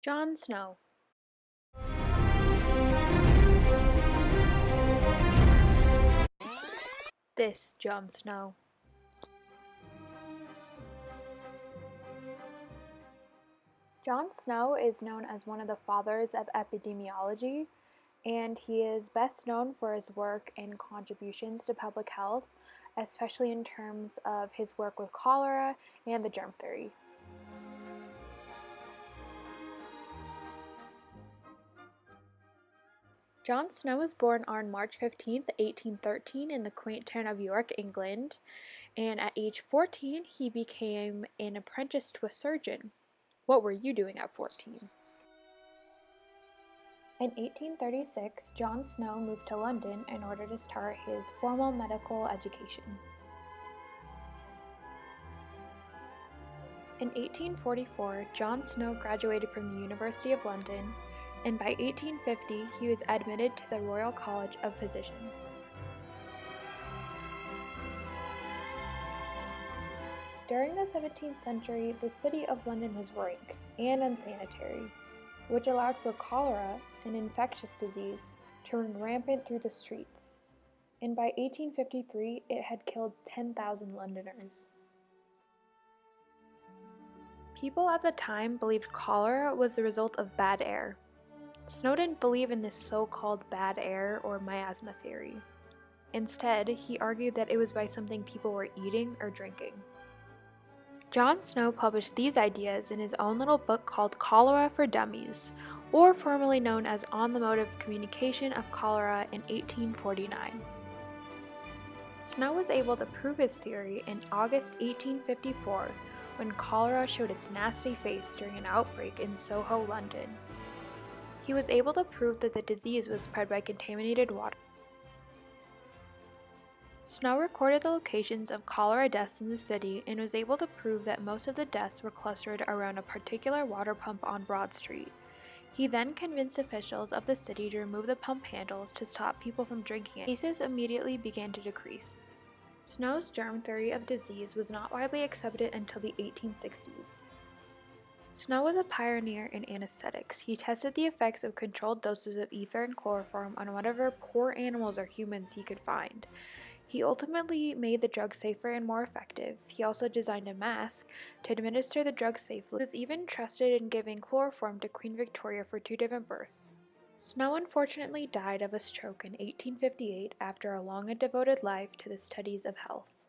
Jon Snow. This Jon Snow. Jon Snow is known as one of the fathers of epidemiology, and he is best known for his work and contributions to public health, especially in terms of his work with cholera and the germ theory. Jon Snow was born on March 15th, 1813 in the quaint town of York, England, and at age 14 he became an apprentice to a surgeon. What were you doing at 14? In 1836, Jon Snow moved to London in order to start his formal medical education. In 1844, Jon Snow graduated from the University of London, and by 1850 he was admitted to the Royal College of Physicians. During the 17th century, the city of London was rank and unsanitary, which allowed for cholera, an infectious disease, to run rampant through the streets. And by 1853, it had killed 10,000 Londoners. People at the time believed cholera was the result of bad air. Snow didn't believe in this so-called bad air or miasma theory. Instead, he argued that it was by something people were eating or drinking. Jon Snow published these ideas in his own little book called Cholera for Dummies, or formerly known as On the Mode of Communication of Cholera in 1849. Snow was able to prove his theory in August 1854 when cholera showed its nasty face during an outbreak in Soho, London. He was able to prove that the disease was spread by contaminated water. Snow recorded the locations of cholera deaths in the city and was able to prove that most of the deaths were clustered around a particular water pump on Broad Street. He then convinced officials of the city to remove the pump handles to stop people from drinking it. Cases immediately began to decrease. Snow's germ theory of disease was not widely accepted until the 1860s. Snow was a pioneer in anesthetics. He tested the effects of controlled doses of ether and chloroform on whatever poor animals or humans he could find. He ultimately made the drug safer and more effective. He also designed a mask to administer the drug safely. He was even trusted in giving chloroform to Queen Victoria for 2 different births. Snow unfortunately died of a stroke in 1858 after a long and devoted life to the studies of health.